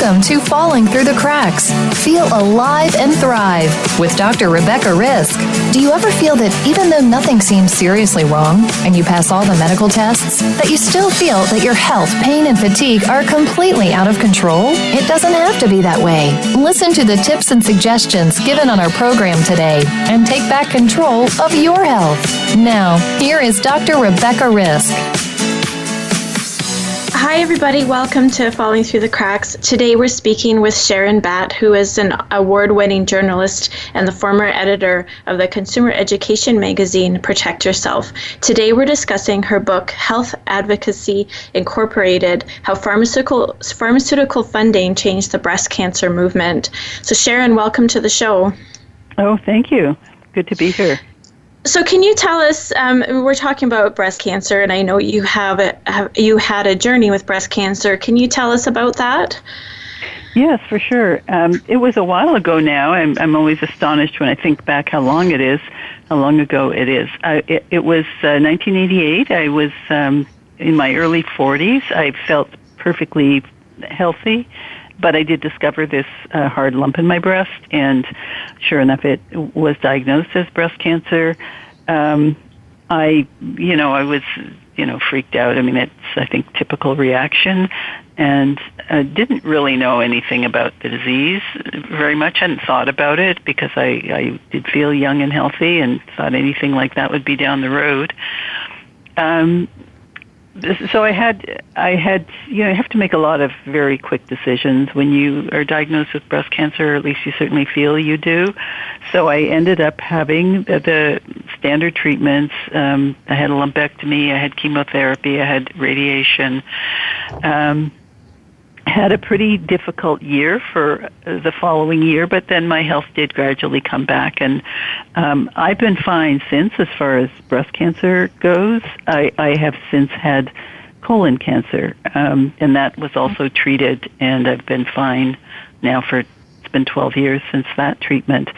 Welcome to Falling Through the Cracks. Feel alive and thrive with Dr. Rebecca Risk. Do you ever feel that even though nothing seems seriously wrong and you pass all the medical tests, that you still feel that your health, pain, and fatigue are completely out of control? It doesn't have to be that way. Listen to the tips and suggestions given on our program today and take back control of your health. Now, here is Dr. Rebecca Risk. Hi, everybody. Welcome to Falling Through the Cracks. Today we're speaking with Sharon Batt, who is an award-winning journalist and the former editor of the consumer education magazine, Protect Yourself. Today we're discussing her book, Health Advocacy Incorporated, How Pharmaceutical Funding Changed the Breast Cancer Movement. So Sharon, welcome to the show. Oh, thank you. Good to be here. So can you tell us, we're talking about breast cancer, and I know you you had a journey with breast cancer. Can you tell us about that? Yes, for sure. It was a while ago now. I'm always astonished when I think back how long ago it is. It was 1988. I was in my early 40s. I felt perfectly healthy, but I did discover this hard lump in my breast, and sure enough, it was diagnosed as breast cancer. I was, freaked out. I mean, it's, I think, typical reaction, and didn't really know anything about the disease very much. I hadn't thought about it because I did feel young and healthy and thought anything like that would be down the road. So I had, you have to make a lot of very quick decisions when you are diagnosed with breast cancer, or at least you certainly feel you do. So I ended up having the standard treatments. I had a lumpectomy, I had chemotherapy, I had radiation. Had a pretty difficult year for the following year, but then my health did gradually come back, and I've been fine since as far as breast cancer goes. I have since had colon cancer, and that was also treated, and I've been fine now it's been 12 years since that treatment.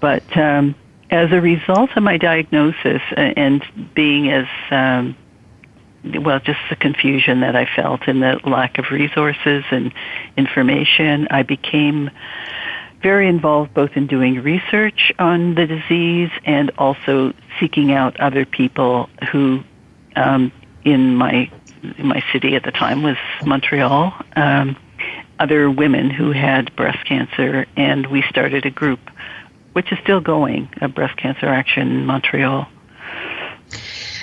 But as a result of my diagnosis and being as just the confusion that I felt and the lack of resources and information, I became very involved both in doing research on the disease and also seeking out other people who, in my city at the time was Montreal, other women who had breast cancer, and we started a group, which is still going, Breast Cancer Action Montreal.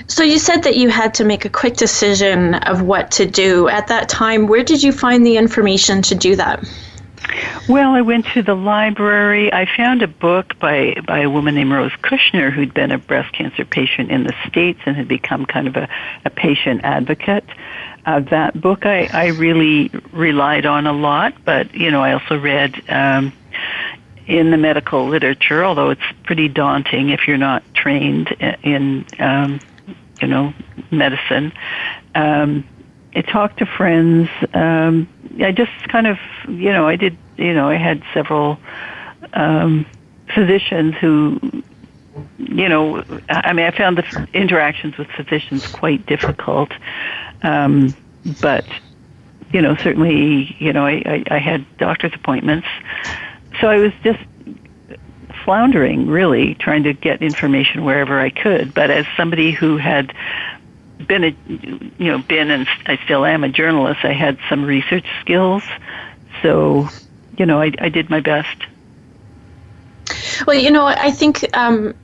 So you said that you had to make a quick decision of what to do. At that time, where did you find the information to do that? Well, I went to the library. I found a book by a woman named Rose Kushner, who'd been a breast cancer patient in the States and had become kind of a patient advocate. That book I really relied on a lot, but, I also read in the medical literature, although it's pretty daunting if you're not trained in medicine. I talked to friends. I just kind of, I had several physicians who, I found the interactions with physicians quite difficult. But, certainly, I had doctor's appointments. So I was just floundering, really, trying to get information wherever I could. But as somebody who had been and I still am a journalist, I had some research skills. So, I did my best. Well, I think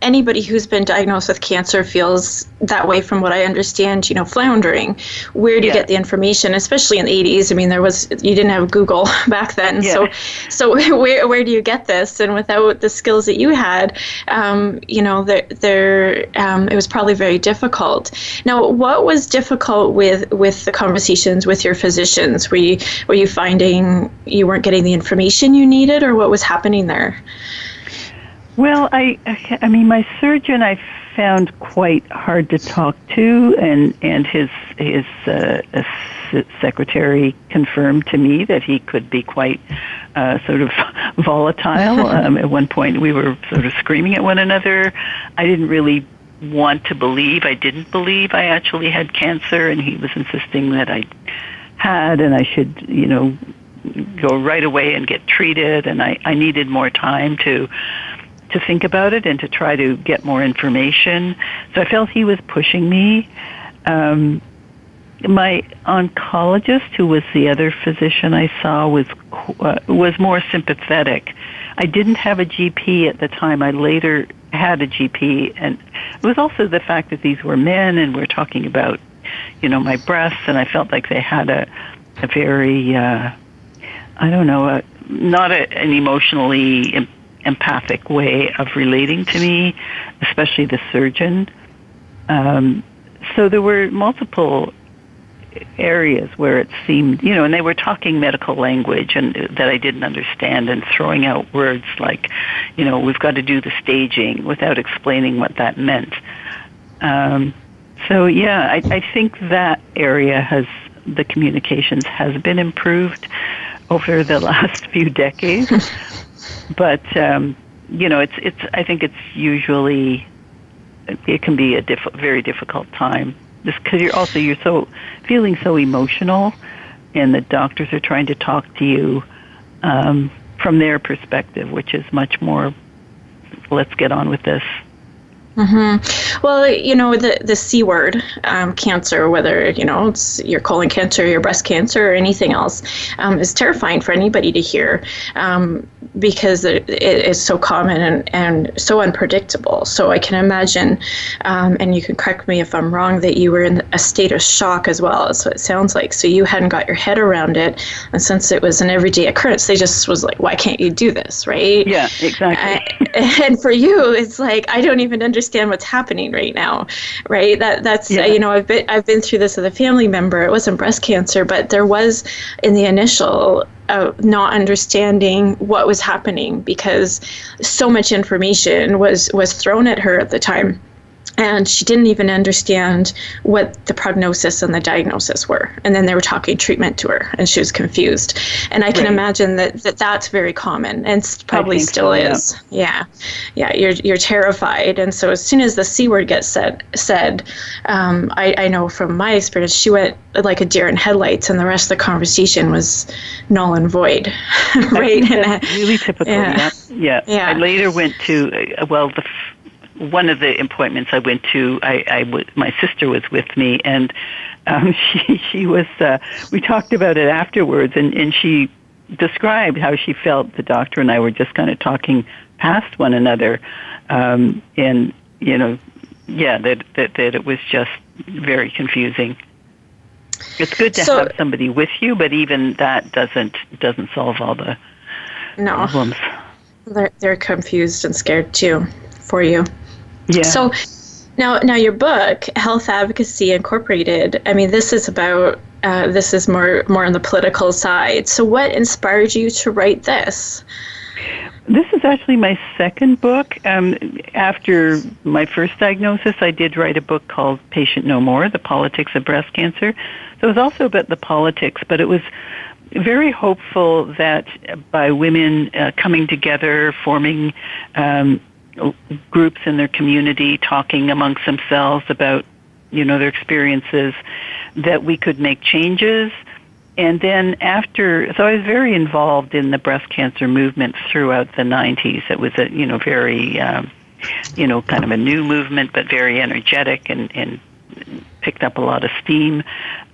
anybody who's been diagnosed with cancer feels that way from what I understand, floundering. Where do you get the information, especially in the 80s? I mean, you didn't have Google back then. Yeah. So where do you get this? And without the skills that you had, it was probably very difficult. Now, what was difficult with the conversations with your physicians? Were you finding you weren't getting the information you needed, or what was happening there? Well, I mean, my surgeon I found quite hard to talk to, and his secretary confirmed to me that he could be quite sort of volatile. At one point, we were sort of screaming at one another. I didn't really want to believe. I didn't believe I actually had cancer, and he was insisting that I had, and I should, go right away and get treated, and I needed more time to think about it and to try to get more information. So I felt he was pushing me. My oncologist, who was the other physician I saw, was more sympathetic. I didn't have a GP at the time. I later had a GP, and it was also the fact that these were men, and we're talking about, my breasts, and I felt like they had a very, not an emotionally empathic way of relating to me, especially the surgeon. So there were multiple areas where it seemed, and they were talking medical language and that I didn't understand, and throwing out words like, we've got to do the staging without explaining what that meant. I think that area the communications has been improved over the last few decades. But, I think it's usually, it can be a very difficult time. Just because you're so feeling so emotional, and the doctors are trying to talk to you from their perspective, which is much more, let's get on with this. Mm-hmm. Well, the C word, cancer, whether, it's your colon cancer, your breast cancer, or anything else, is terrifying for anybody to hear, because it is so common and so unpredictable. So I can imagine, and you can correct me if I'm wrong, that you were in a state of shock as well. That's what it sounds like. So you hadn't got your head around it. And since it was an everyday occurrence, they just was like, why can't you do this, right? Yeah, exactly. And for you, it's like, I don't even understand what's happening right now, right? That's I've been through this with a family member. It wasn't breast cancer, but there was, in the initial, not understanding what was happening, because so much information was thrown at her at the time. And she didn't even understand what the prognosis and the diagnosis were. And then they were talking treatment to her, and she was confused. And I can imagine that's very common, and probably still is. Yeah. You're terrified. And so as soon as the C word gets said, I know from my experience, she went like a deer in headlights, and the rest of the conversation was null and void. Right? That's really typical. Yeah. I later went to, one of the appointments I went to, my sister was with me, and she was. We talked about it afterwards, and she described how she felt. The doctor and I were just kind of talking past one another, that it was just very confusing. It's good to have somebody with you, but even that doesn't solve all the problems. They're confused and scared too for you. Yeah. So now your book, Health Advocacy Incorporated, I mean, this is about, this is more on the political side. So what inspired you to write this? This is actually my second book. After my first diagnosis, I did write a book called Patient No More, The Politics of Breast Cancer. So it was also about the politics, but it was very hopeful that by women coming together, forming groups in their community, talking amongst themselves about, their experiences, that we could make changes. And then so I was very involved in the breast cancer movement throughout the 90s. It was a, very, kind of a new movement, but very energetic and picked up a lot of steam.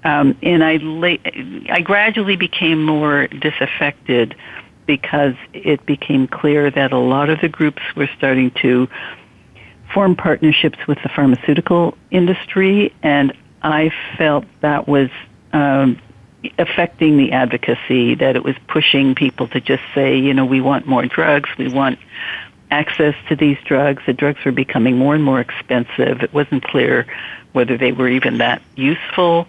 And I gradually became more disaffected, because it became clear that a lot of the groups were starting to form partnerships with the pharmaceutical industry, and I felt that was affecting the advocacy, that it was pushing people to just say, we want more drugs, we want access to these drugs. The drugs were becoming more and more expensive. It wasn't clear whether they were even that useful.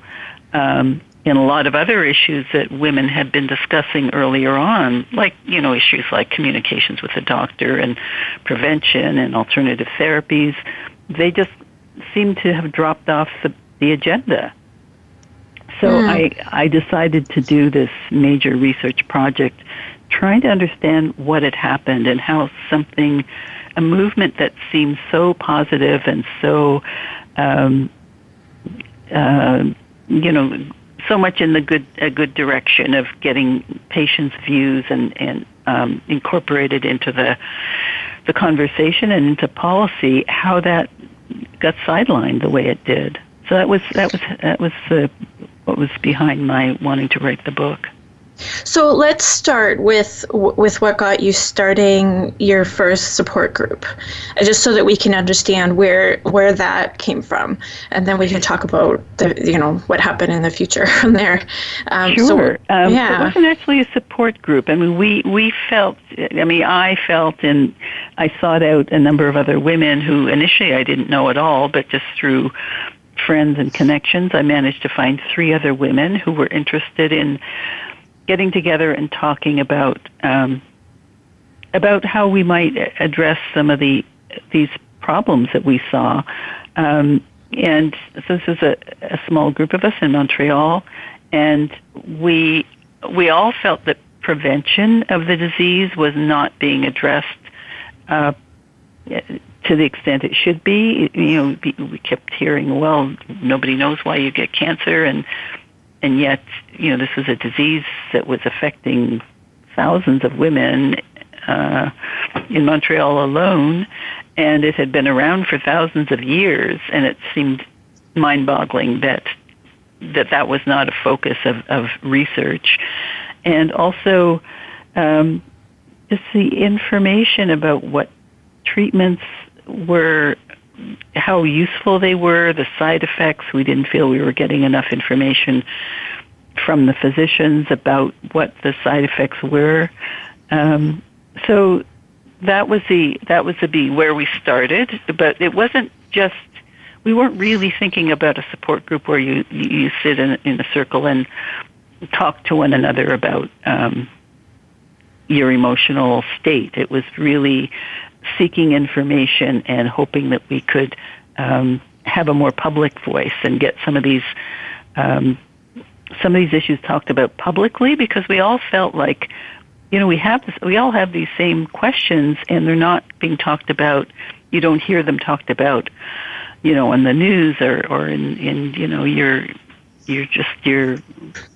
And a lot of other issues that women had been discussing earlier on, like, issues like communications with the doctor and prevention and alternative therapies, they just seemed to have dropped off the agenda. So I decided to do this major research project trying to understand what had happened and how a movement that seemed so positive and so, so much in a good direction of getting patients' views and incorporated into the conversation and into policy, how that got sidelined the way it did. So that was what was behind my wanting to write the book. So let's start with what got you starting your first support group, just so that we can understand where that came from, and then we can talk about what happened in the future from there. Sure. It wasn't actually a support group. I mean, we felt. I mean, I felt, and I sought out a number of other women who initially I didn't know at all, but just through friends and connections, I managed to find 3 other women who were interested in getting together and talking about how we might address some of these problems that we saw. And so this is a small group of us in Montreal, and we all felt that prevention of the disease was not being addressed to the extent it should be. We kept hearing, well, nobody knows why you get cancer, and yet, this is a disease that was affecting thousands of women in Montreal alone, and it had been around for thousands of years, and it seemed mind-boggling that was not a focus of research. And also, just the information about what treatments were, how useful they were, the side effects. We didn't feel we were getting enough information from the physicians about what the side effects were. So that was where we started. But it wasn't just, we weren't really thinking about a support group where you sit in a circle and talk to one another about your emotional state. It was really seeking information and hoping that we could have a more public voice and get some of these issues talked about publicly, because we all felt like, we all have these same questions and they're not being talked about. You don't hear them talked about, on the news or in your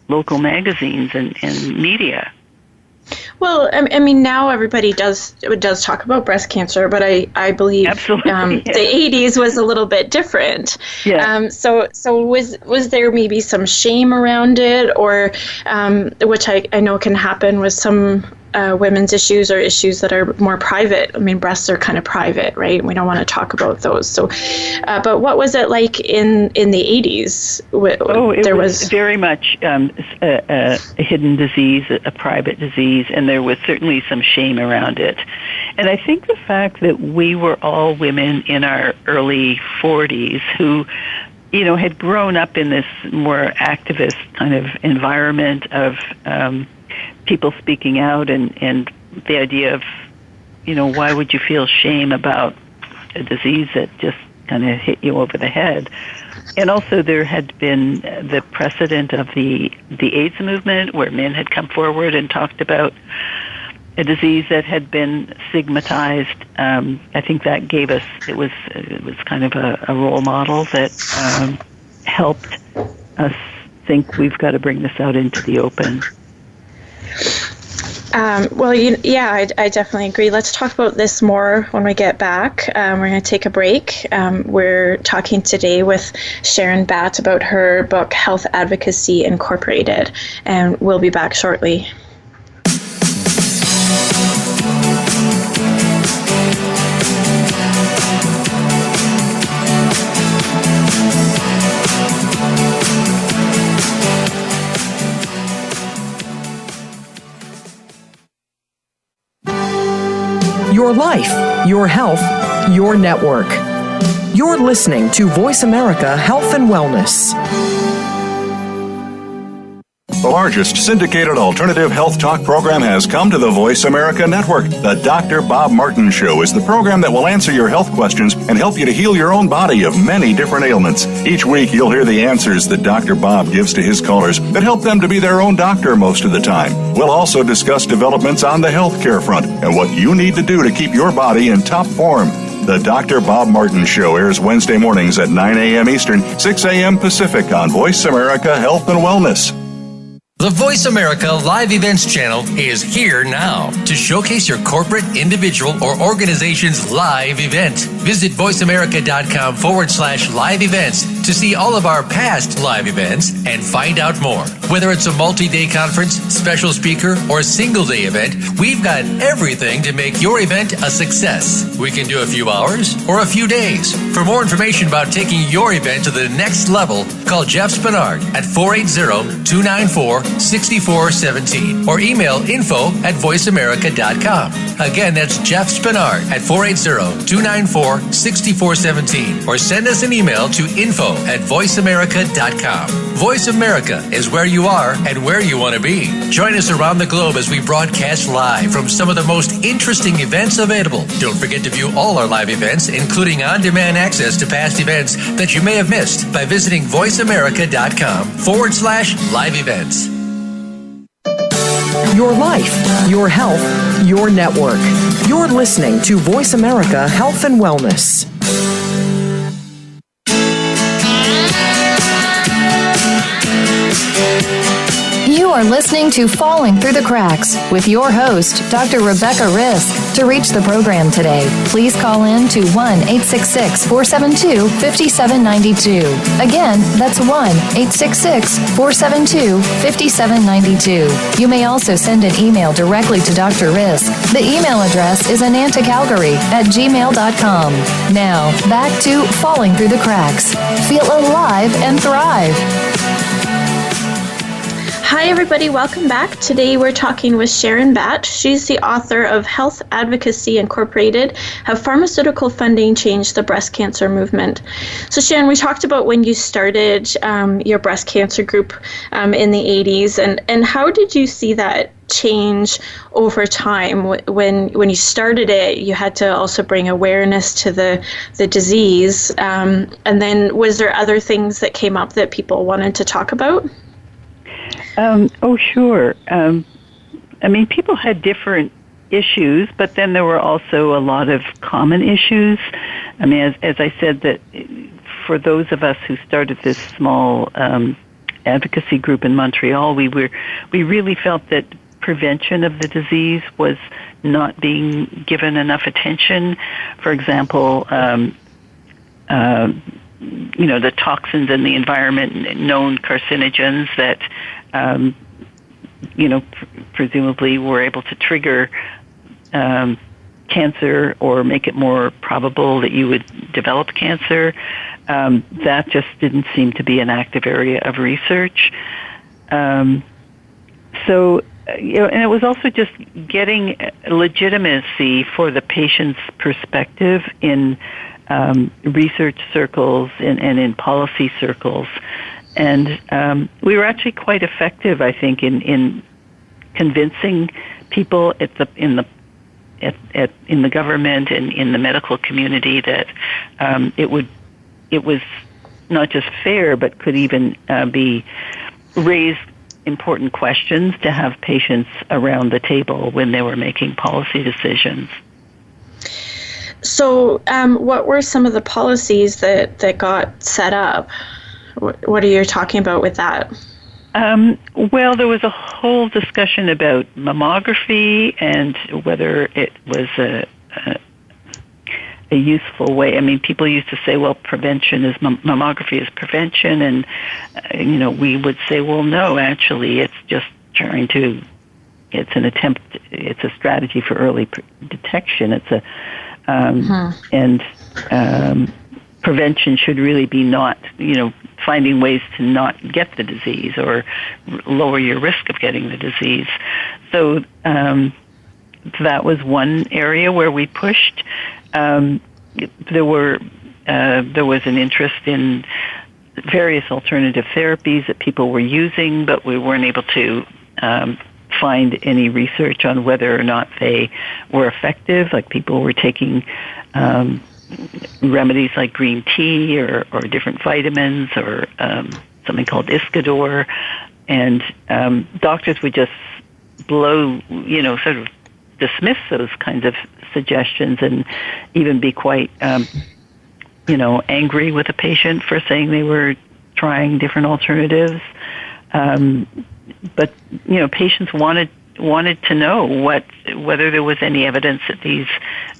local magazines and media. Well, I mean, now everybody does talk about breast cancer, but I believe the 80s was a little bit different. Yeah. So was there maybe some shame around it, or which I know can happen with some women's issues or issues that are more private? I mean, breasts are kind of private, right? We don't want to talk about those. So, but what was it like in the 80s? It was very much a hidden disease, a private disease, and there was certainly some shame around it. And I think the fact that we were all women in our early 40s who, had grown up in this more activist kind of environment of people speaking out and the idea of, why would you feel shame about a disease that just kind of hit you over the head? And also there had been the precedent of the AIDS movement, where men had come forward and talked about a disease that had been stigmatized. I think that gave us, it was kind of a role model that helped us think we've got to bring this out into the open. I definitely agree. Let's talk about this more when we get back. We're going to take a break. We're talking today with Sharon Batt about her book, Health Advocacy Incorporated, and we'll be back shortly. Your life, your health, your network. You're listening to Voice America Health and Wellness. The largest syndicated alternative health talk program has come to the Voice America Network. The Dr. Bob Martin Show is the program that will answer your health questions and help you to heal your own body of many different ailments. Each week, you'll hear the answers that Dr. Bob gives to his callers that help them to be their own doctor most of the time. We'll also discuss developments on the healthcare front and what you need to do to keep your body in top form. The Dr. Bob Martin Show airs Wednesday mornings at 9 a.m. Eastern, 6 a.m. Pacific on Voice America Health and Wellness. The Voice America Live Events channel is here now to showcase your corporate, individual, or organization's live event. Visit voiceamerica.com/live events to see all of our past live events and find out more. Whether it's a multi-day conference, special speaker, or single-day event, we've got everything to make your event a success. We can do a few hours or a few days. For more information about taking your event to the next level, call Jeff Spinard at 480-294-6417 or email info@voiceamerica.com. Again, that's Jeff Spinard at 480-294-6417 or send us an email to info@voiceamerica.com. Voice America is where you are and where you want to be. Join us around the globe as we broadcast live from some of the most interesting events available. Don't forget to view all our live events, including on-demand access to past events that you may have missed by visiting voiceamerica.com/live events. Your life, your health, your network. You're listening to Voice America Health and Wellness. You are listening to Falling Through the Cracks with your host, Dr. Rebecca Risk. To reach the program today, please call in to 1-866-472-5792. Again, that's 1-866-472-5792. You may also send an email directly to Dr. Risk. The email address is anantacalgary@gmail.com. Now, back to Falling Through the Cracks. Feel alive and thrive. Hi, everybody. Welcome back. Today we're talking with Sharon Batt. She's the author of Health Advocacy Incorporated, How Pharmaceutical Funding Changed the Breast Cancer Movement. So, Sharon, we talked about when you started your breast cancer group in the 80s, and how did you see that change over time? When you started it, you had to also bring awareness to the disease, and then was there other things that came up that people wanted to talk about? Sure. People had different issues, but then there were also a lot of common issues. As I said, that for those of us who started this small advocacy group in Montreal, we really felt that prevention of the disease was not being given enough attention. For example, the toxins in the environment, known carcinogens that, presumably were able to trigger cancer or make it more probable that you would develop cancer. That just didn't seem to be an active area of research. And it was also just getting legitimacy for the patient's perspective in research circles and in policy circles. And we were actually quite effective, I think, in convincing people in the government and in the medical community that it was not just fair, but could even raise important questions to have patients around the table when they were making policy decisions. So what were some of the policies that got set up? What are you talking about with that? Well, there was a whole discussion about mammography and whether it was a useful way. People used to say, well, prevention is mammography is prevention, and we would say, well, no, actually, it's just it's a strategy for early detection. It's and prevention should really be not, finding ways to not get the disease or lower your risk of getting the disease. So that was one area where we pushed. There was an interest in various alternative therapies that people were using, but we weren't able to find any research on whether or not they were effective. Like people were taking remedies like green tea or different vitamins or something called Iscador, and doctors would just blow, sort of dismiss those kinds of suggestions and even be quite, angry with a patient for saying they were trying different alternatives. But patients wanted to know whether there was any evidence that these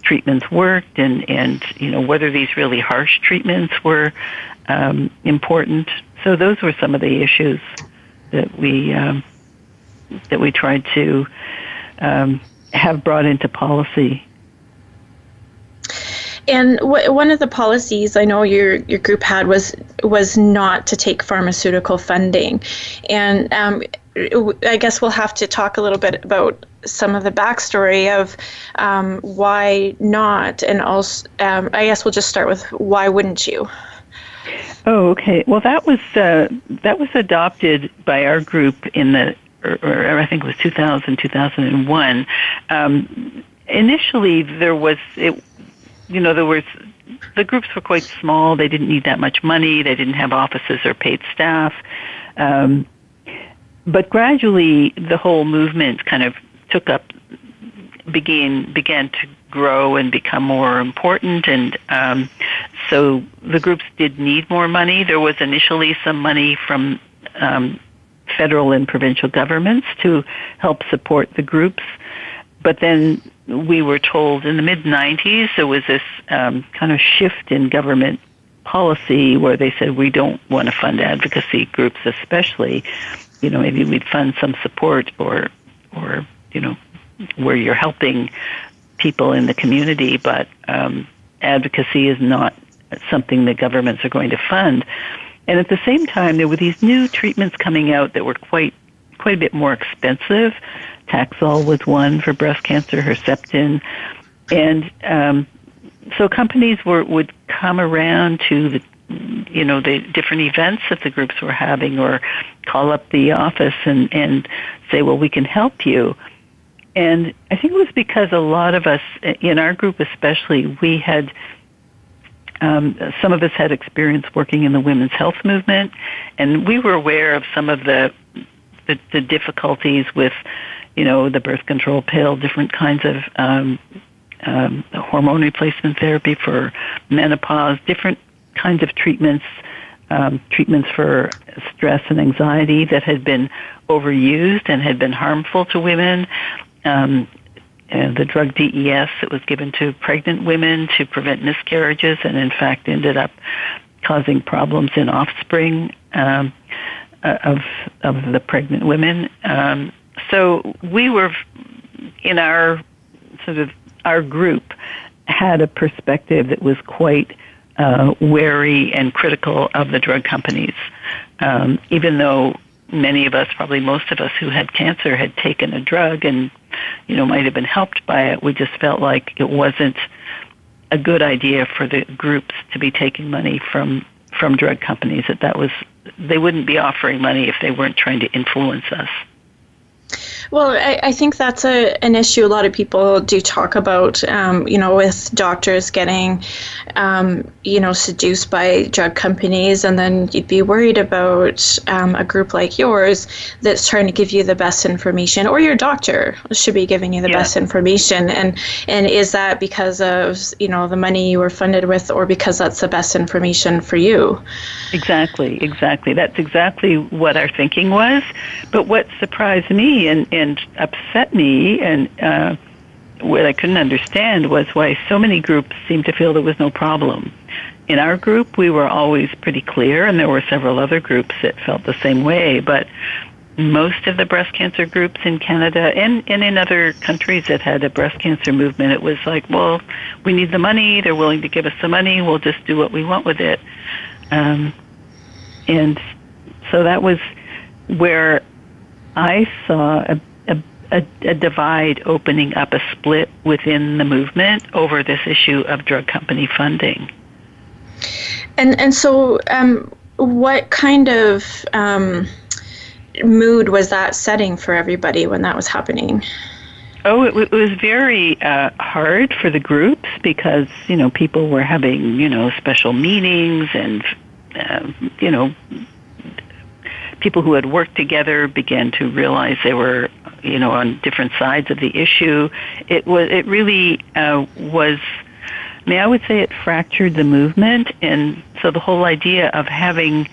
treatments worked, and whether these really harsh treatments were important. So those were some of the issues that we tried to have brought into policy. And one of the policies I know your group had was not to take pharmaceutical funding, and I guess we'll have to talk a little bit about some of the backstory of why not, and also I guess we'll just start with why wouldn't you? Oh, okay. Well, that was adopted by our group in the, or I think it was 2000, 2001. Initially, the groups were quite small. They didn't need that much money. They didn't have offices or paid staff. But gradually, the whole movement kind of began to grow and become more important, and so the groups did need more money. There was initially some money from federal and provincial governments to help support the groups, but then we were told in the mid-90s there was this kind of shift in government policy where they said we don't want to fund advocacy groups, especially, maybe we'd fund some support or where you're helping people in the community, but advocacy is not something that governments are going to fund. And at the same time, there were these new treatments coming out that were quite a bit more expensive. Taxol was one for breast cancer, Herceptin, and so companies would come around to the different events that the groups were having, or call up the office and say, well, we can help you. And I think it was because a lot of us, in our group especially, we had, some of us had experience working in the women's health movement, and we were aware of some of the difficulties with, the birth control pill, different kinds of hormone replacement therapy for menopause, different kinds of treatments for stress and anxiety that had been overused and had been harmful to women. The drug DES that was given to pregnant women to prevent miscarriages, and in fact ended up causing problems in offspring of the pregnant women. So we were, in our group, had a perspective that was quite wary and critical of the drug companies, even though many of us, probably most of us who had cancer, had taken a drug and might have been helped by it. We just felt like it wasn't a good idea for the groups to be taking money from drug companies. They wouldn't be offering money if they weren't trying to influence us. Well, I think that's an issue a lot of people do talk about, with doctors getting, seduced by drug companies, and then you'd be worried about a group like yours that's trying to give you the best information, or your doctor should be giving you the best information. And is that because of, the money you were funded with, or because that's the best information for you? Exactly. That's exactly what our thinking was. But what surprised me and upset me, and what I couldn't understand, was why so many groups seemed to feel there was no problem. In our group, we were always pretty clear, and there were several other groups that felt the same way, but most of the breast cancer groups in Canada and in other countries that had a breast cancer movement, it was like, well, we need the money, they're willing to give us the money, we'll just do what we want with it. And so that was where I saw a divide opening up, a split within the movement over this issue of drug company funding. And so what kind of mood was that setting for everybody when that was happening? Oh, it was very hard for the groups because, people were having, special meetings, and, people who had worked together began to realize they were, on different sides of the issue. It really was. I mean, I would say it fractured the movement, and so the whole idea of having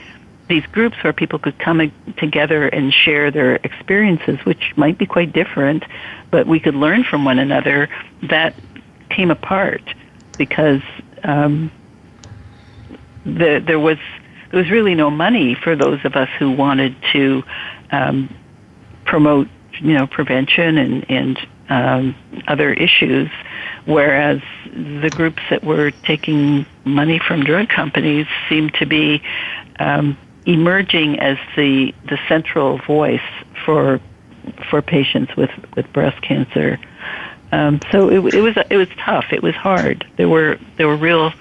these groups where people could come together and share their experiences, which might be quite different, but we could learn from one another, that came apart because there was really no money for those of us who wanted to promote, prevention and other issues, whereas the groups that were taking money from drug companies seemed to be emerging as the central voice for patients with breast cancer. So it was tough. It was hard. There were real.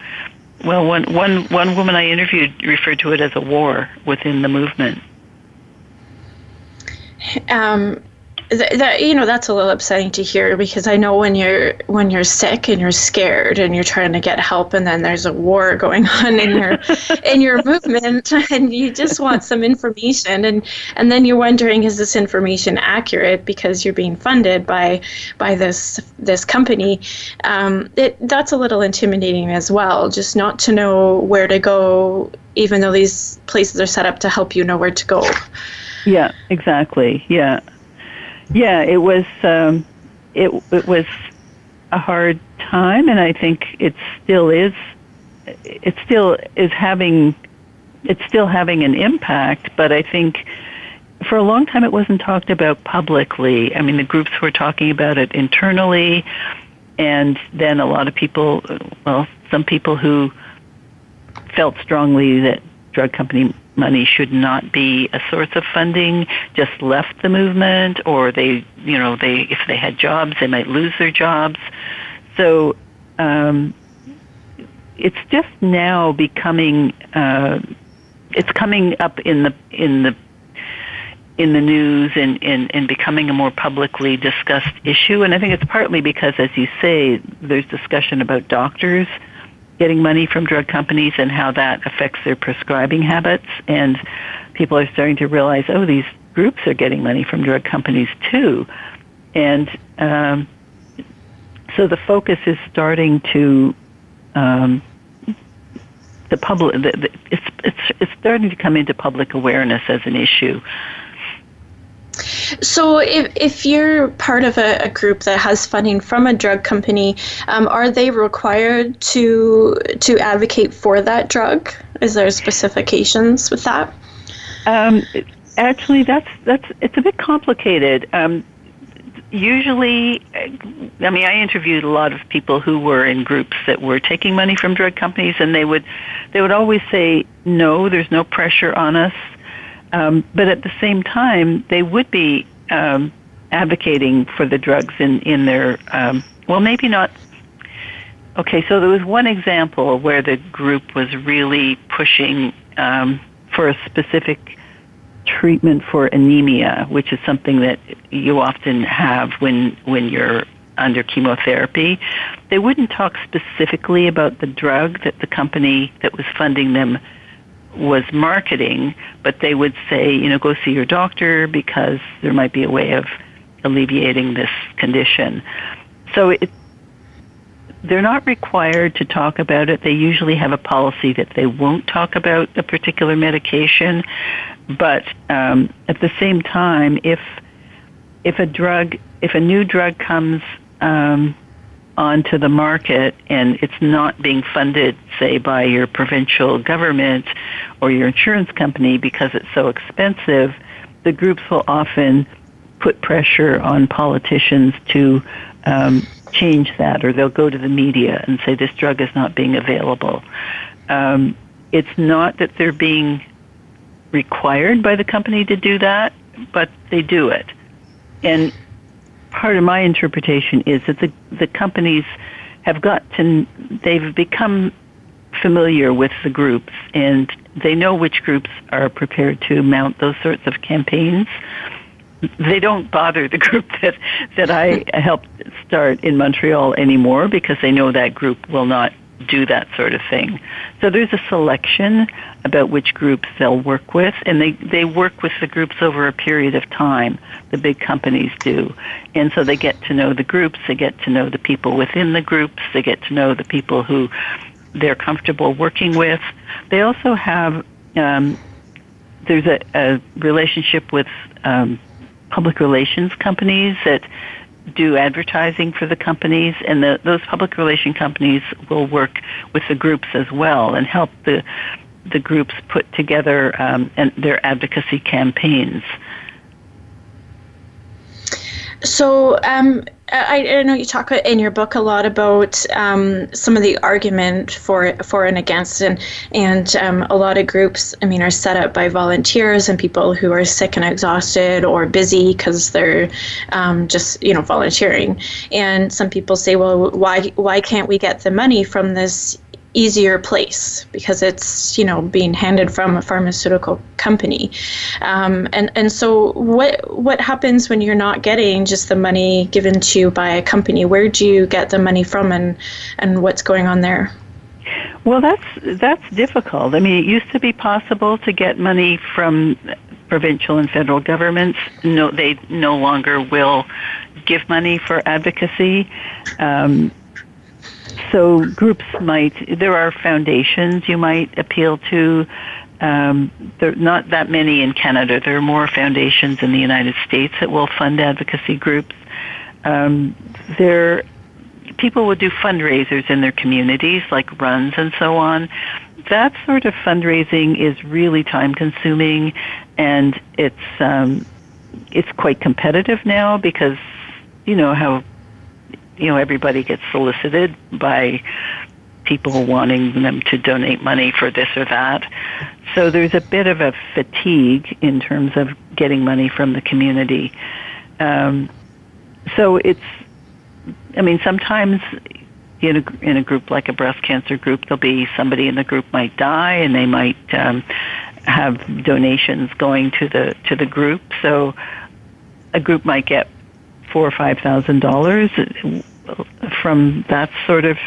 Well, one woman I interviewed referred to it as a war within the movement. That's a little upsetting to hear, because I know when you're sick and you're scared and you're trying to get help, and then there's a war going on in your movement, and you just want some information, and then you're wondering, is this information accurate because you're being funded by this company? That's a little intimidating as well, just not to know where to go, even though these places are set up to help you know where to go. Yeah, exactly. Yeah. Yeah, it was a hard time, and I think it still is having an impact, but I think for a long time it wasn't talked about publicly. I mean, the groups were talking about it internally, and then a lot of people, some people who felt strongly that drug company money should not be a source of funding just left the movement, or if they had jobs, they might lose their jobs. So it's just now becoming it's coming up in the news and becoming a more publicly discussed issue. And I think it's partly because, as you say, there's discussion about doctors getting money from drug companies and how that affects their prescribing habits. And people are starting to realize, these groups are getting money from drug companies too. And so the focus is starting to, the public, it's starting to come into public awareness as an issue. So if you're part of a group that has funding from a drug company, are they required to advocate for that drug? Is there specifications with that? Actually, it's a bit complicated. Usually, I interviewed a lot of people who were in groups that were taking money from drug companies, and they would always say, no, there's no pressure on us. But at the same time, they would be advocating for the drugs in their, maybe not. Okay, so there was one example where the group was really pushing for a specific treatment for anemia, which is something that you often have when you're under chemotherapy. They wouldn't talk specifically about the drug that the company that was funding them was marketing, but they would say, go see your doctor because there might be a way of alleviating this condition. So they're not required to talk about it. They usually have a policy that they won't talk about a particular medication, but at the same time, if a new drug comes onto the market and it's not being funded, say, by your provincial government or your insurance company because it's so expensive, the groups will often put pressure on politicians to change that, or they'll go to the media and say this drug is not being available. It's not that they're being required by the company to do that, but they do it. And part of my interpretation is that the companies they've become familiar with the groups, and they know which groups are prepared to mount those sorts of campaigns. They don't bother the group that I helped start in Montreal anymore because they know that group will not do that sort of thing. So there's a selection about which groups they'll work with, and they work with the groups over a period of time. The big companies do. And so they get to know the groups, they get to know the people within the groups, they get to know the people who they're comfortable working with. They also have, there's a relationship with public relations companies that do advertising for the companies, and those public relation companies will work with the groups as well and help the groups put together and their advocacy campaigns. So I know you talk in your book a lot about some of the argument for and against, and a lot of groups, are set up by volunteers and people who are sick and exhausted or busy because they're just volunteering. And some people say, well, why can't we get the money from this easier place, because it's being handed from a pharmaceutical company, and so what happens when you're not getting just the money given to you by a company? Where do you get the money from, and what's going on there? Well, that's difficult. It used to be possible to get money from provincial and federal governments. No, they no longer will give money for advocacy. So groups there are foundations you might appeal to. There are not that many in Canada. There are more foundations in the United States that will fund advocacy groups. People will do fundraisers in their communities, like runs and so on. That sort of fundraising is really time-consuming, and it's quite competitive now because how everybody gets solicited by people wanting them to donate money for this or that. So there's a bit of a fatigue in terms of getting money from the community. So it's, sometimes in a group like a breast cancer group, there'll be somebody in the group might die, and they might have donations going to the group. So a group might get $4,000 or $5,000 from that sort of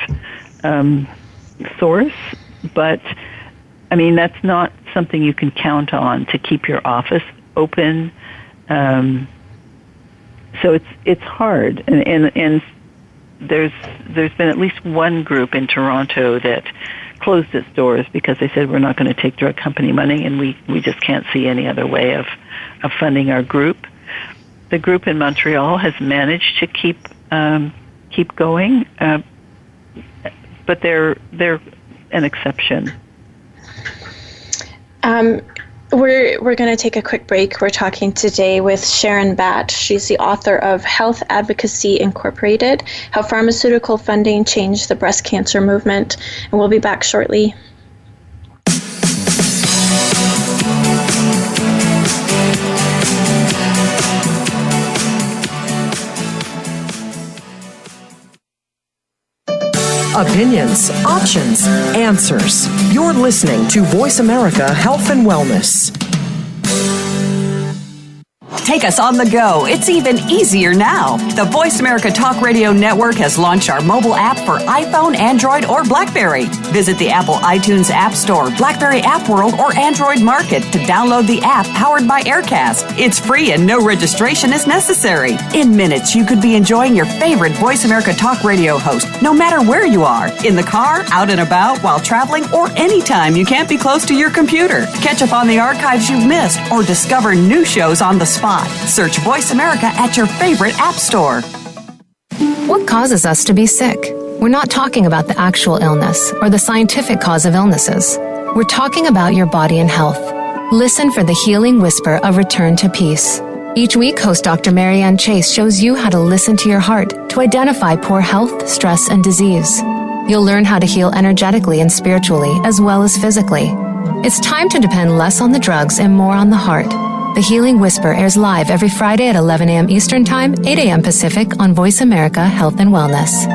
source, but that's not something you can count on to keep your office open. So it's hard, and there's been at least one group in Toronto that closed its doors because they said, we're not going to take drug company money, and we just can't see any other way of funding our group. The group in Montreal has managed to keep going, but they're an exception. We're going to take a quick break. We're talking today with Sharon Batt. She's the author of Health Advocacy Incorporated, How Pharmaceutical Funding Changed the Breast Cancer Movement, and we'll be back shortly. Opinions, options, answers. You're listening to Voice America Health and Wellness. Take us on the go. It's even easier now. The Voice America Talk Radio Network has launched our mobile app for iPhone, Android, or BlackBerry. Visit the Apple iTunes App Store, BlackBerry App World, or Android Market to download the app powered by Aircast. It's free and no registration is necessary. In minutes, you could be enjoying your favorite Voice America Talk Radio host, no matter where you are, in the car, out and about, while traveling, or anytime you can't be close to your computer. Catch up on the archives you've missed or discover new shows on the spot. Search Voice America at your favorite app store. What causes us to be sick? We're not talking about the actual illness or the scientific cause of illnesses. We're talking about your body and health. Listen for the healing whisper of return to peace. Each week, host Dr. Marianne Chase shows you how to listen to your heart to identify poor health, stress, and disease. You'll learn how to heal energetically and spiritually as well as physically. It's time to depend less on the drugs and more on the heart. The Healing Whisper airs live every Friday at 11 a.m. Eastern Time, 8 a.m. Pacific on Voice America Health and Wellness.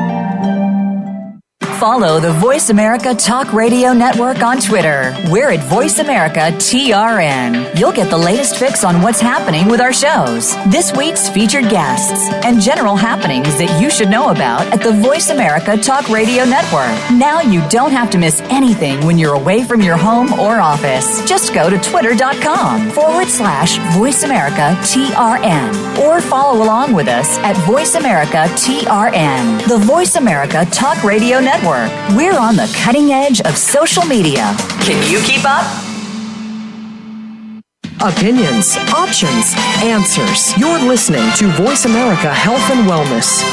Follow the Voice America Talk Radio Network on Twitter. We're at Voice America TRN. You'll get the latest fix on what's happening with our shows, this week's featured guests, and general happenings that you should know about at the Voice America Talk Radio Network. Now you don't have to miss anything when you're away from your home or office. Just go to twitter.com/Voice America TRN or follow along with us at Voice America TRN, the Voice America Talk Radio Network. We're on the cutting edge of social media. Can you keep up? Opinions, options, answers. You're listening to Voice America Health and Wellness.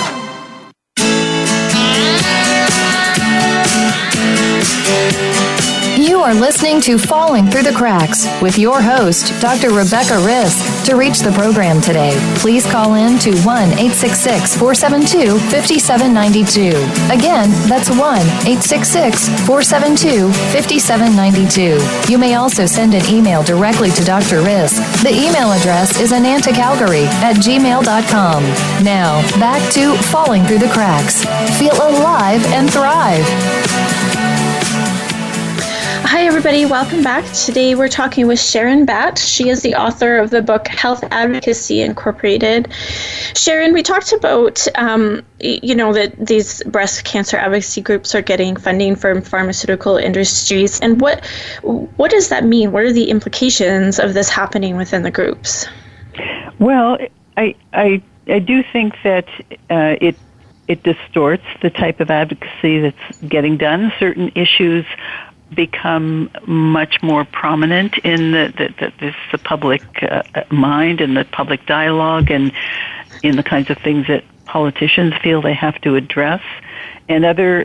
You are listening to Falling Through the Cracks with your host, Dr. Rebecca Risk. To reach the program today, please call in to 1-866-472-5792. Again, that's 1-866-472-5792. You may also send an email directly to Dr. Risk. The email address is anantacalgary@gmail.com. Now, back to Falling Through the Cracks. Feel alive and thrive. Hi, everybody. Welcome back. Today we're talking with Sharon Batt. She is the author of the book Health Advocacy Incorporated. Sharon, we talked about, that these breast cancer advocacy groups are getting funding from pharmaceutical industries. And what does that mean? What are the implications of this happening within the groups? Well, I do think that it distorts the type of advocacy that's getting done. Certain issues become much more prominent in the public mind and the public dialogue and in the kinds of things that politicians feel they have to address, and other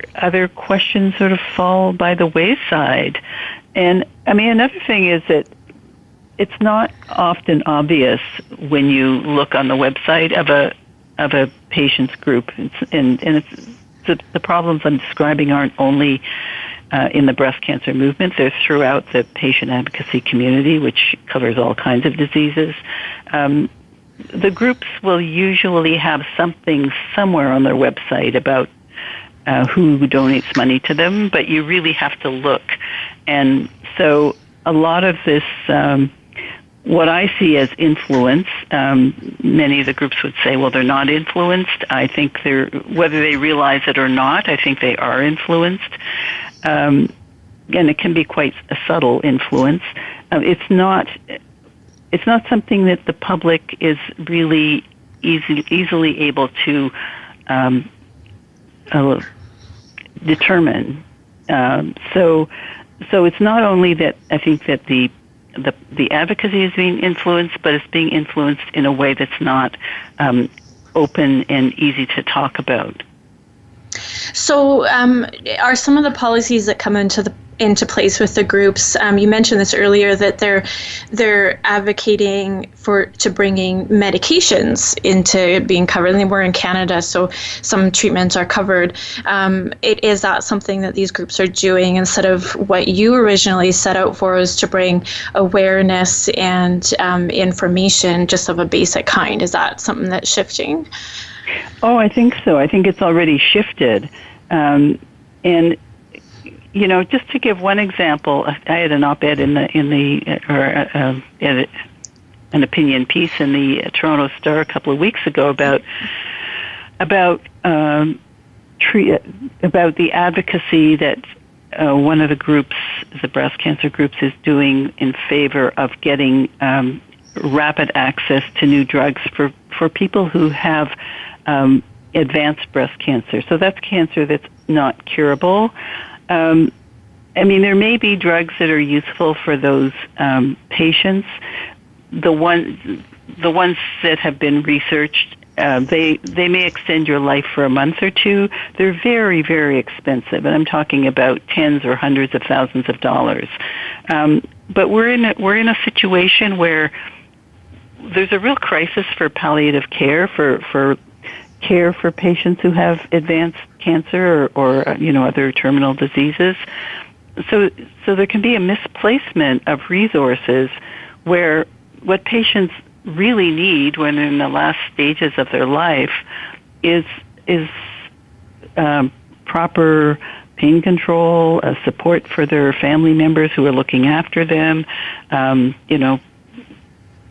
questions sort of fall by the wayside. And I mean, another thing is that it's not often obvious when you look on the website of a patient's group, and the problems I'm describing aren't only in the breast cancer movement. They're throughout the patient advocacy community, which covers all kinds of diseases. The groups will usually have something somewhere on their website about who donates money to them, but you really have to look. And so a lot of this, what I see as influence, many of the groups would say, well, they're not influenced. I think whether they realize it or not, I think they are influenced. And it can be quite a subtle influence. It's not something that the public is really easily able to determine. So it's not only that I think that the advocacy is being influenced, but it's being influenced in a way that's not open and easy to talk about. So are some of the policies that come into place with the groups, you mentioned this earlier, that they're advocating to bringing medications into being covered, and they were in Canada, so some treatments are covered. Is that something that these groups are doing instead of what you originally set out for, is to bring awareness and information just of a basic kind? Is that something that's shifting? Oh, I think so. I think it's already shifted. And, just to give one example, I had an op-ed an opinion piece in the Toronto Star a couple of weeks ago about the advocacy that one of the groups, the breast cancer groups, is doing in favor of getting rapid access to new drugs for people who have advanced breast cancer. So that's cancer that's not curable. There may be drugs that are useful for those patients. The ones that have been researched, they may extend your life for a month or two. They're very, very expensive, and I'm talking about tens or hundreds of thousands of dollars. But we're in a situation where there's a real crisis for palliative care, for care for patients who have advanced cancer or other terminal diseases. So there can be a misplacement of resources where what patients really need when they're in the last stages of their life is proper pain control, support for their family members who are looking after them,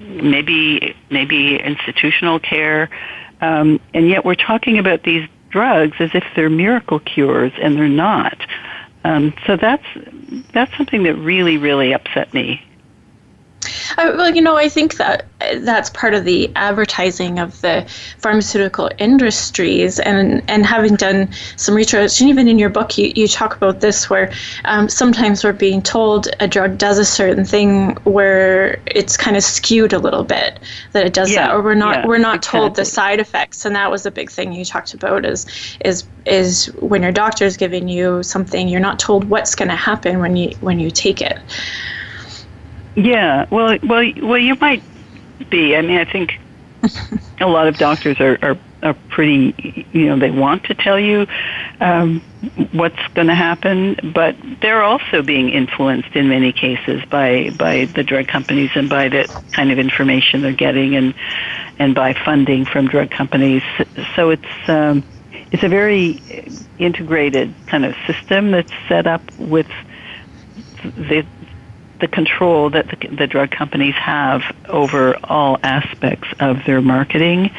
maybe institutional care, and yet we're talking about these drugs as if they're miracle cures, and they're not. So that's something that really, really upset me. Well, I think that's part of the advertising of the pharmaceutical industries, and having done some research, and even in your book, you talk about this, where sometimes we're being told a drug does a certain thing where it's kind of skewed a little bit, that it does that, or we're not exactly told the side effects, and that was a big thing you talked about, is when your doctor is giving you something, you're not told what's going to happen when you take it. Yeah, well, you might be. I mean, I think a lot of doctors are pretty, they want to tell you what's going to happen, but they're also being influenced in many cases by the drug companies and by the kind of information they're getting and by funding from drug companies. So it's a very integrated kind of system that's set up with the control that the drug companies have over all aspects of their marketing.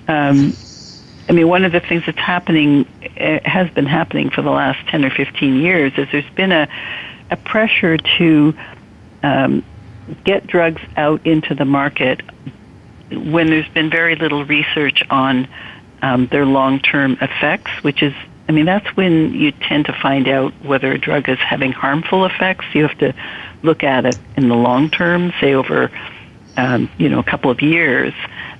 I mean, one of the things that's has been happening for the last 10 or 15 years is there's been a pressure to get drugs out into the market when there's been very little research on their long-term effects, which is, I mean, that's when you tend to find out whether a drug is having harmful effects. You have to look at it in the long term, say over, a couple of years.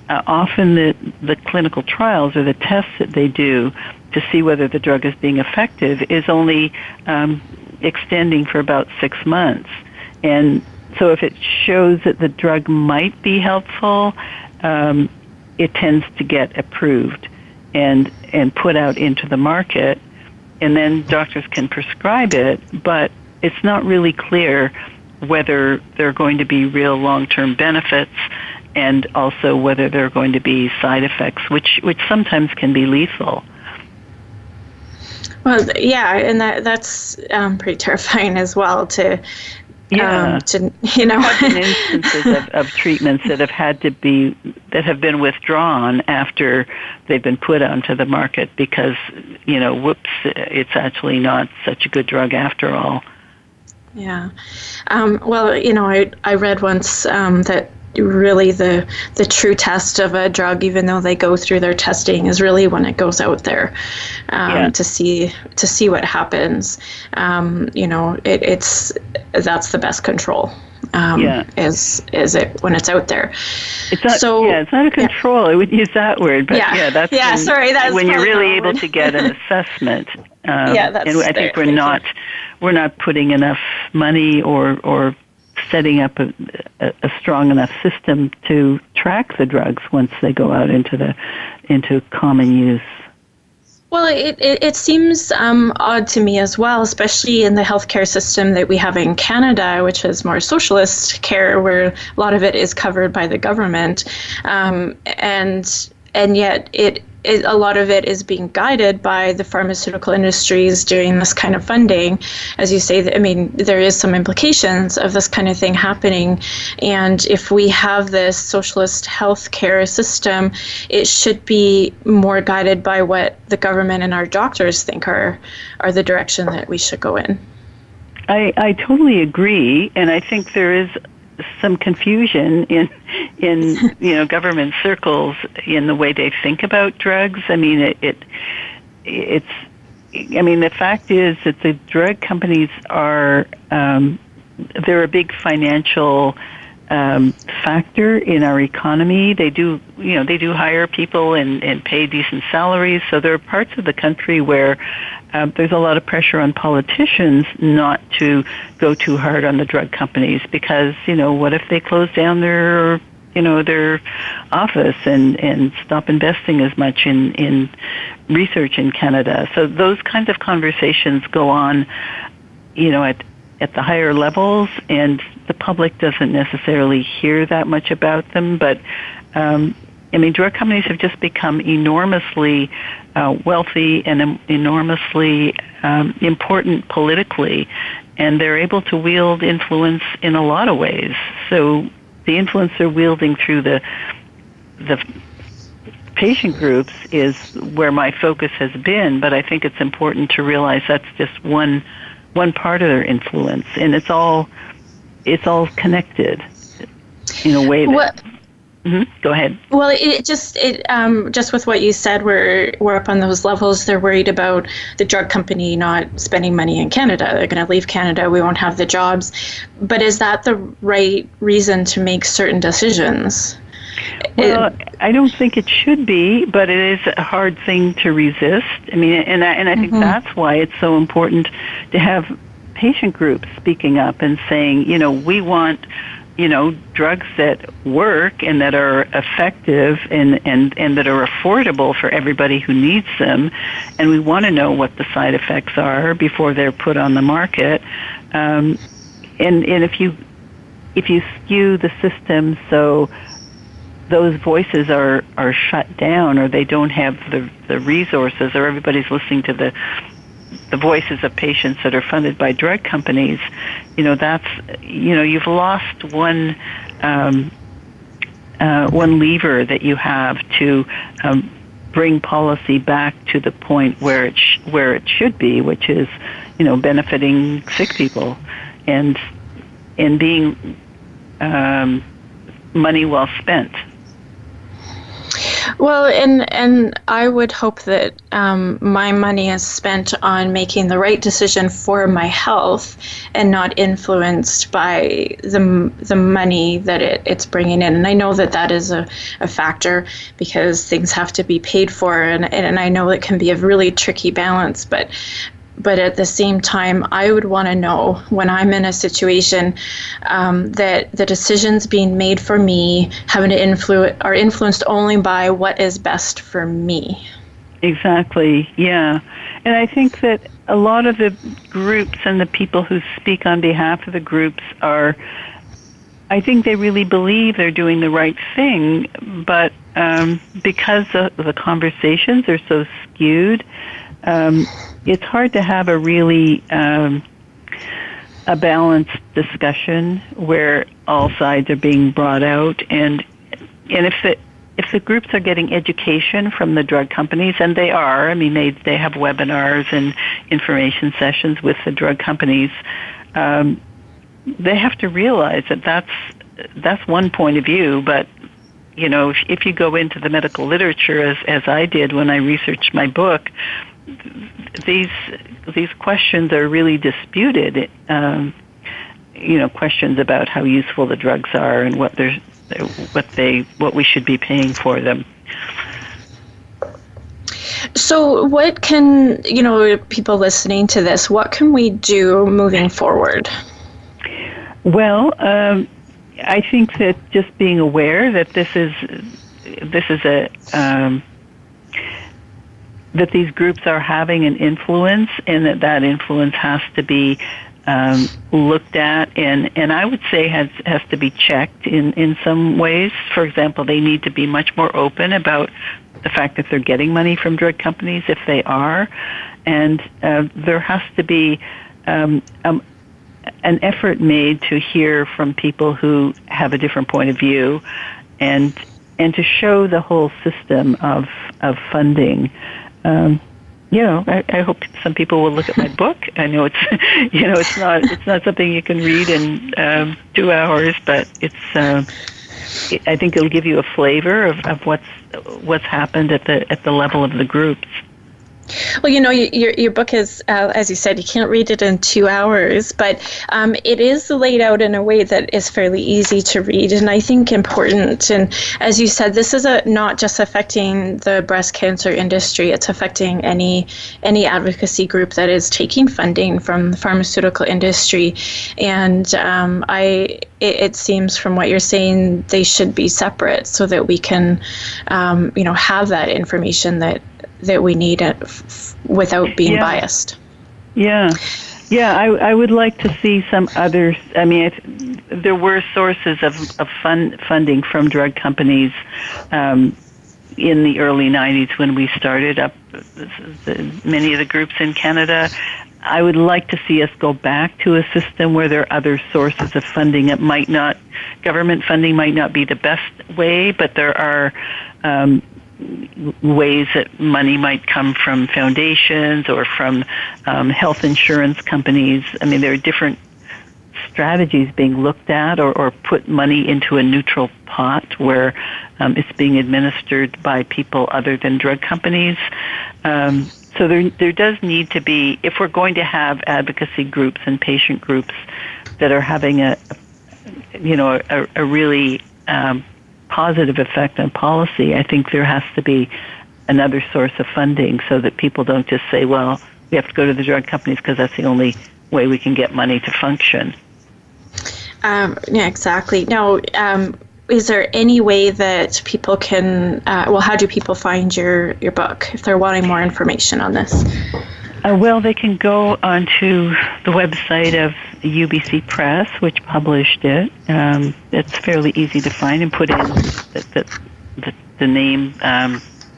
Often the clinical trials or the tests that they do to see whether the drug is being effective is only extending for about 6 months. And so if it shows that the drug might be helpful, it tends to get approved and put out into the market, and then doctors can prescribe it, but it's not really clear whether there are going to be real long-term benefits and also whether there are going to be side effects, which sometimes can be lethal. Well, yeah, and that's pretty terrifying as well to There have been instances of treatments that have been withdrawn after they've been put onto the market because, it's actually not such a good drug after all. Yeah. I read once that really the true test of a drug, even though they go through their testing, is really when it goes out there to see what happens. That's the best control. Is it when it's out there? It's not. It's not a control. I would use that word, but that's when you're really able to get an assessment. And I think we're not putting enough money or setting up a strong enough system to track the drugs once they go out into common use. Well, it seems odd to me as well, especially in the healthcare system that we have in Canada, which is more socialist care, where a lot of it is covered by the government, and yet a lot of it is being guided by the pharmaceutical industries doing this kind of funding. As you say, there is some implications of this kind of thing happening. And if we have this socialist healthcare system, it should be more guided by what the government and our doctors think are the direction that we should go in. I totally agree, and I think there is some confusion in government circles in the way they think about drugs. I mean, the fact is that the drug companies are they're a big financial factor in our economy. They do hire people and pay decent salaries. So there are parts of the country where there's a lot of pressure on politicians not to go too hard on the drug companies because, what if they close down their office and stop investing as much in research in Canada? So those kinds of conversations go on, at the higher levels, and the public doesn't necessarily hear that much about them. But drug companies have just become enormously wealthy and enormously important politically, and they're able to wield influence in a lot of ways. So the influence they're wielding through the patient groups is where my focus has been, but I think it's important to realize that's just one part of their influence, and it's all connected in a way that... Go ahead. Well, it just with what you said, we're up on those levels. They're worried about the drug company not spending money in Canada. They're going to leave Canada. We won't have the jobs. But is that the right reason to make certain decisions? Well, I don't think it should be, but it is a hard thing to resist. I mean, and I think that's why it's so important to have patient groups speaking up and saying, we want drugs that work and that are effective and that are affordable for everybody who needs them. And we want to know what the side effects are before they're put on the market. And if you skew the system so those voices are shut down, or they don't have the resources, or everybody's listening to the voices of patients that are funded by drug companies, that's, you've lost one lever that you have to bring policy back to the point where it should be, which is, benefiting sick people and being money well spent. Well, and I would hope that my money is spent on making the right decision for my health and not influenced by the money that it's bringing in. And I know that is a factor because things have to be paid for, and I know it can be a really tricky balance, but at the same time, I would want to know when I'm in a situation that the decisions being made for me are influenced only by what is best for me. Exactly, yeah. And I think that a lot of the groups and the people who speak on behalf of the groups I think they really believe they're doing the right thing, but because the conversations are so skewed, it's hard to have a really a balanced discussion where all sides are being brought out, and if the groups are getting education from the drug companies, and they are, I mean they have webinars and information sessions with the drug companies, they have to realize that that's one point of view, but if you go into the medical literature as I did when I researched my book, these questions are really disputed. Questions about how useful the drugs are and what we should be paying for them. So, what can people listening to this? What can we do moving forward? Well, I think that just being aware that this is that these groups are having an influence, and that influence has to be looked at, and I would say has to be checked in some ways. For example, they need to be much more open about the fact that they're getting money from drug companies if they are, and there has to be an effort made to hear from people who have a different point of view, and to show the whole system of funding. I hope some people will look at my book. I know it's not something you can read in 2 hours, but I think it'll give you a flavor of what's happened at the level of the groups. Well, your book is, as you said, you can't read it in 2 hours, but it is laid out in a way that is fairly easy to read, and I think important. And as you said, this is not just affecting the breast cancer industry; it's affecting any advocacy group that is taking funding from the pharmaceutical industry. And it seems from what you're saying, they should be separate so that we can, have that information that we need without being biased. Yeah. Yeah, I would like to see some others. I mean, there were sources of funding from drug companies in the early 90s when we started up many of the groups in Canada. I would like to see us go back to a system where there are other sources of funding. It might not, government funding might not be the best way, but there are ways that money might come from foundations or from health insurance companies. I mean, there are different strategies being looked at, or put money into a neutral pot where it's being administered by people other than drug companies. So there does need to be, if we're going to have advocacy groups and patient groups that are having a really positive effect on policy, I think there has to be another source of funding so that people don't just say, well, we have to go to the drug companies because that's the only way we can get money to function. Yeah, exactly. Now, is there any way that people can, how do people find your book if they're wanting more information on this? Well, they can go onto the website of UBC Press, which published it. It's fairly easy to find, and put in the name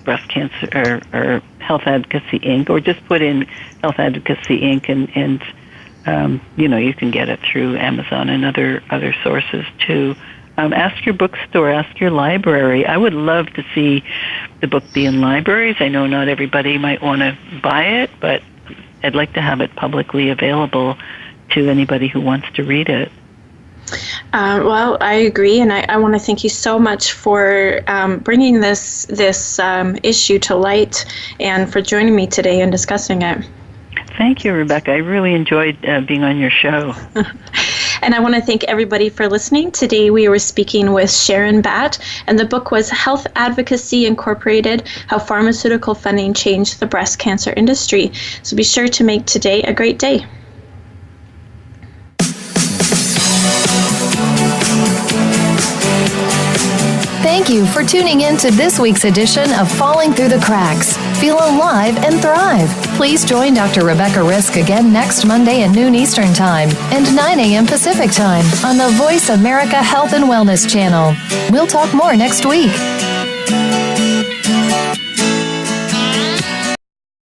Breast Cancer or Health Advocacy Inc., or just put in Health Advocacy Inc. and you can get it through Amazon and other sources too. Ask your bookstore, ask your library. I would love to see the book be in libraries. I know not everybody might want to buy it, but I'd like to have it publicly available to anybody who wants to read it. Well, I agree, and I want to thank you so much for bringing this issue to light and for joining me today and discussing it. Thank you, Rebecca. I really enjoyed being on your show. And I want to thank everybody for listening. Today we were speaking with Sharon Batt, and the book was Health Advocacy Incorporated, How Pharmaceutical Funding Changed the Breast Cancer Industry. So be sure to make today a great day. Thank you for tuning in to this week's edition of Falling Through the Cracks. Feel alive and thrive. Please join Dr. Rebecca Risk again next Monday at noon Eastern Time and 9 a.m. Pacific Time on the Voice America Health and Wellness Channel. We'll talk more next week.